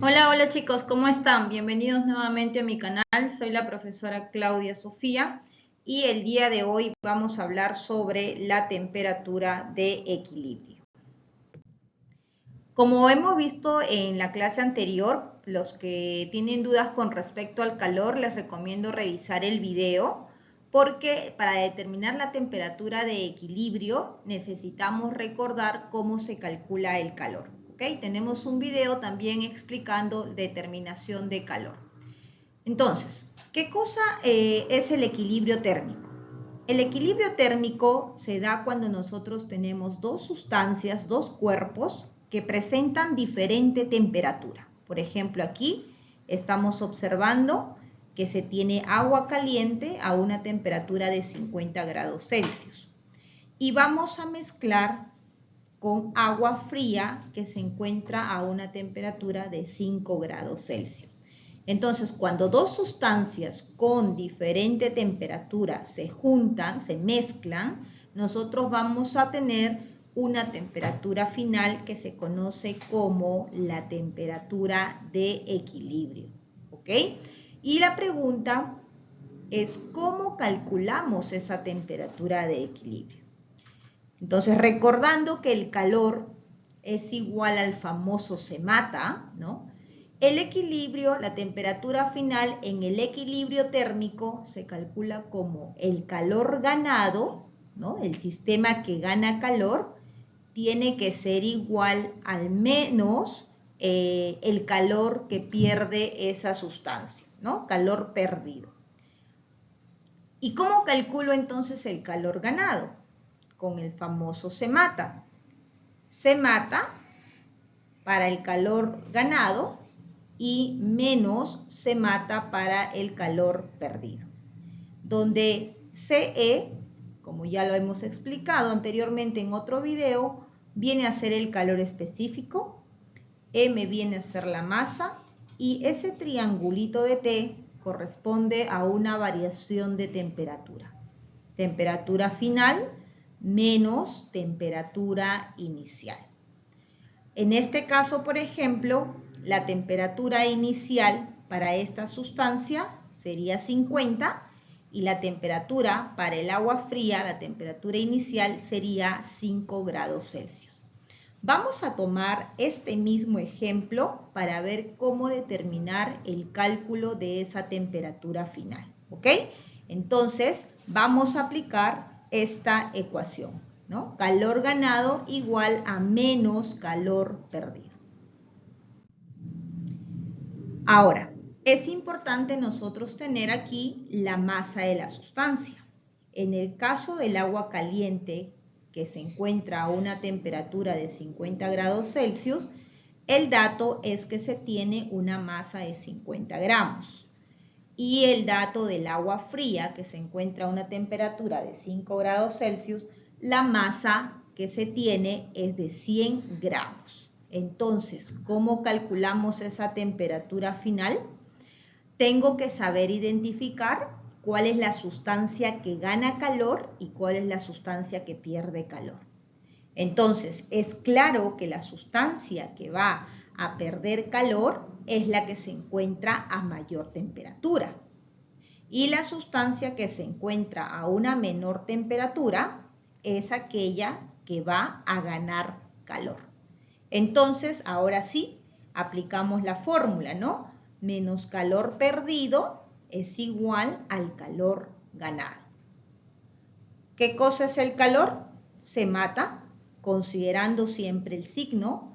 Hola, hola chicos, ¿cómo están? Bienvenidos nuevamente a mi canal. Soy la profesora Claudia Sofía y el día de hoy vamos a hablar sobre la temperatura de equilibrio. Como hemos visto en la clase anterior, los que tienen dudas con respecto al calor, les recomiendo revisar el video porque para determinar la temperatura de equilibrio necesitamos recordar cómo se calcula el calor. ¿Okay? Tenemos un video también explicando determinación de calor. Entonces, ¿qué cosa es el equilibrio térmico? El equilibrio térmico se da cuando nosotros tenemos dos sustancias, dos cuerpos que presentan diferente temperatura. Por ejemplo, aquí estamos observando que se tiene agua caliente a una temperatura de 50 grados Celsius. Y vamos a mezclar con agua fría que se encuentra a una temperatura de 5 grados Celsius. Entonces, cuando dos sustancias con diferente temperatura se juntan, se mezclan, nosotros vamos a tener una temperatura final que se conoce como la temperatura de equilibrio. ¿Ok? Y la pregunta es, ¿cómo calculamos esa temperatura de equilibrio? Entonces, recordando que el calor es igual al famoso se mata, ¿no? El equilibrio, la temperatura final en el equilibrio térmico se calcula como el calor ganado, ¿no? El sistema que gana calor tiene que ser igual al menos el calor que pierde esa sustancia, ¿no? Calor perdido. ¿Y cómo calculo entonces el calor ganado? Con el famoso se mata. Se mata para el calor ganado y menos se mata para el calor perdido. Donde CE, como ya lo hemos explicado anteriormente en otro video, viene a ser el calor específico, M viene a ser la masa y ese triangulito de T corresponde a una variación de temperatura. Temperatura final menos temperatura inicial. En este caso, por ejemplo, la temperatura inicial para esta sustancia sería 50 y la temperatura para el agua fría, la temperatura inicial sería 5 grados Celsius. Vamos a tomar este mismo ejemplo para ver cómo determinar el cálculo de esa temperatura final. ¿Ok? Entonces, vamos a aplicar esta ecuación, ¿no? Calor ganado igual a menos calor perdido. Ahora, es importante nosotros tener aquí la masa de la sustancia. En el caso del agua caliente, que se encuentra a una temperatura de 50 grados Celsius, el dato es que se tiene una masa de 50 gramos. Y el dato del agua fría, que se encuentra a una temperatura de 5 grados Celsius, la masa que se tiene es de 100 gramos. Entonces, ¿cómo calculamos esa temperatura final? Tengo que saber identificar cuál es la sustancia que gana calor y cuál es la sustancia que pierde calor. Entonces, es claro que la sustancia que va a perder calor es la que se encuentra a mayor temperatura. Y la sustancia que se encuentra a una menor temperatura es aquella que va a ganar calor. Entonces, ahora sí, aplicamos la fórmula, ¿no? Menos calor perdido es igual al calor ganado. ¿Qué cosa es el calor? Se mata, considerando siempre el signo.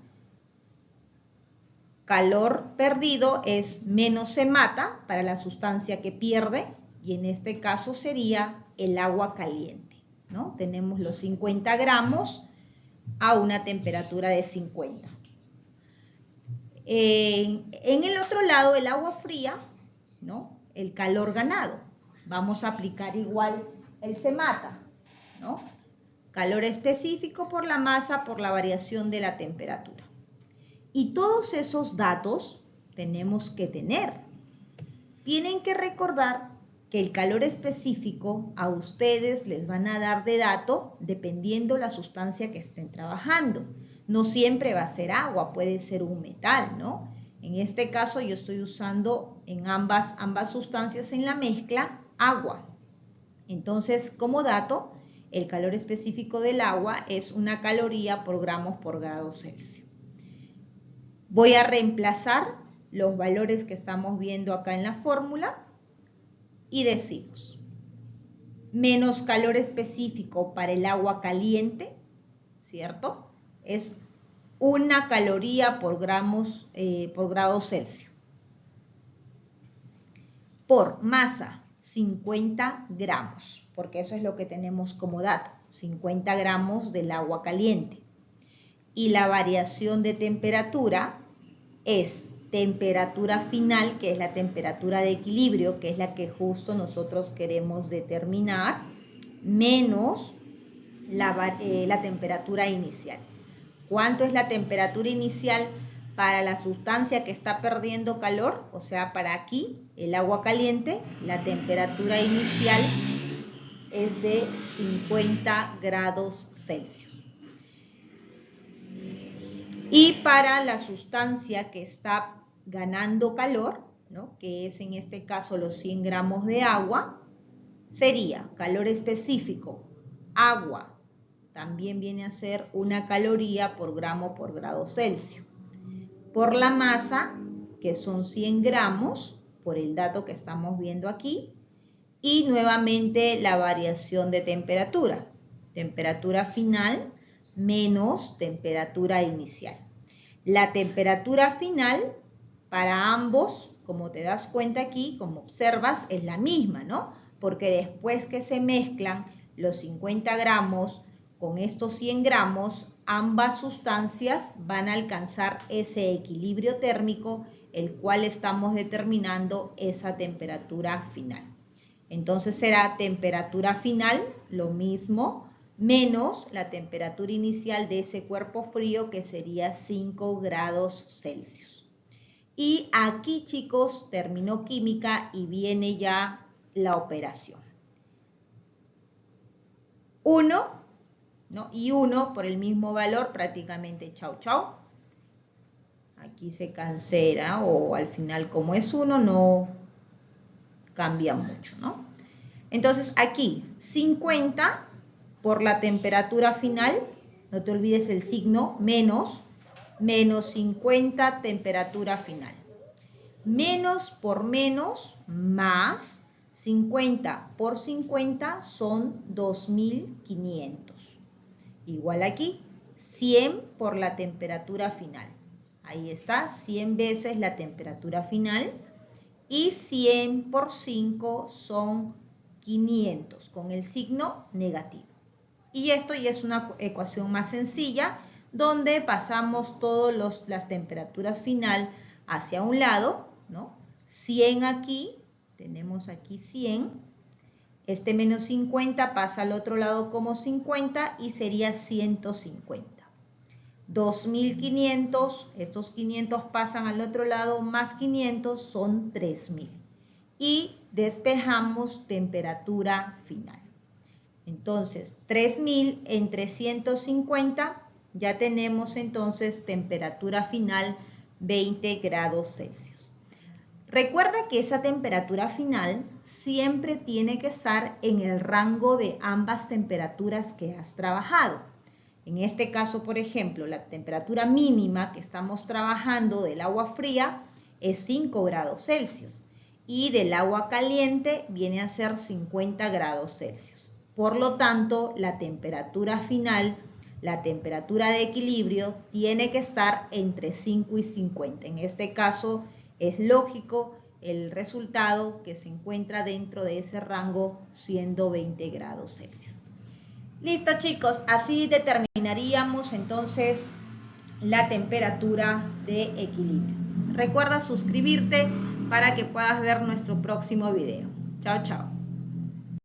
Calor perdido es menos se mata para la sustancia que pierde y en este caso sería el agua caliente, ¿no? Tenemos los 50 gramos a una temperatura de 50. En el otro lado, el agua fría, ¿no? El calor ganado. Vamos a aplicar igual el se mata, ¿no? Calor específico por la masa por la variación de la temperatura. Y todos esos datos tenemos que tener. Tienen que recordar que el calor específico a ustedes les van a dar de dato dependiendo la sustancia que estén trabajando. No siempre va a ser agua, puede ser un metal, ¿no? En este caso yo estoy usando en ambas sustancias en la mezcla agua. Entonces, como dato, el calor específico del agua es 1 caloría por gramos por grado Celsius. Voy a reemplazar los valores que estamos viendo acá en la fórmula y decimos menos calor específico para el agua caliente, ¿cierto? Es 1 caloría por grado Celsius. Por masa, 50 gramos, porque eso es lo que tenemos como dato, 50 gramos del agua caliente. Y la variación de temperatura es temperatura final, que es la temperatura de equilibrio, que es la que justo nosotros queremos determinar, menos la temperatura inicial. ¿Cuánto es la temperatura inicial para la sustancia que está perdiendo calor? O sea, para aquí, el agua caliente, la temperatura inicial es de 50 grados Celsius. Y para la sustancia que está ganando calor, ¿no?, que es en este caso los 100 gramos de agua, sería calor específico, agua, también viene a ser 1 caloría por gramo por grado Celsius. Por la masa, que son 100 gramos, por el dato que estamos viendo aquí, y nuevamente la variación de temperatura. Temperatura final menos temperatura inicial. La temperatura final para ambos, como te das cuenta aquí, como observas, es la misma, ¿no? Porque después que se mezclan los 50 gramos con estos 100 gramos, ambas sustancias van a alcanzar ese equilibrio térmico, el cual estamos determinando esa temperatura final. Entonces será temperatura final, lo mismo, menos la temperatura inicial de ese cuerpo frío, que sería 5 grados Celsius. Y aquí, chicos, terminó química y viene ya la operación. 1, ¿no? Y 1 por el mismo valor, prácticamente chau chau. Aquí se cancela, o al final como es 1 no cambia mucho, ¿no? Entonces aquí 50 por la temperatura final, no te olvides el signo, menos 50 temperatura final. Menos por menos, más 50 por 50 son 2500. Igual aquí, 100 por la temperatura final. Ahí está, 100 veces la temperatura final. Y 100 por 5 son 500, con el signo negativo. Y esto ya es una ecuación más sencilla, donde pasamos todas las temperaturas final hacia un lado, ¿no? 100 aquí, tenemos aquí 100. Este menos 50 pasa al otro lado como 50 y sería 150. 2500, estos 500 pasan al otro lado, más 500 son 3000. Y despejamos temperatura final. Entonces, 3000 entre 150, ya tenemos entonces temperatura final 20 grados Celsius. Recuerda que esa temperatura final siempre tiene que estar en el rango de ambas temperaturas que has trabajado. En este caso, por ejemplo, la temperatura mínima que estamos trabajando del agua fría es 5 grados Celsius y del agua caliente viene a ser 50 grados Celsius. Por lo tanto, la temperatura final, la temperatura de equilibrio, tiene que estar entre 5 y 50. En este caso, es lógico el resultado que se encuentra dentro de ese rango, siendo 20 grados Celsius. Listo, chicos, así determinaríamos entonces la temperatura de equilibrio. Recuerda suscribirte para que puedas ver nuestro próximo video. Chao, chao.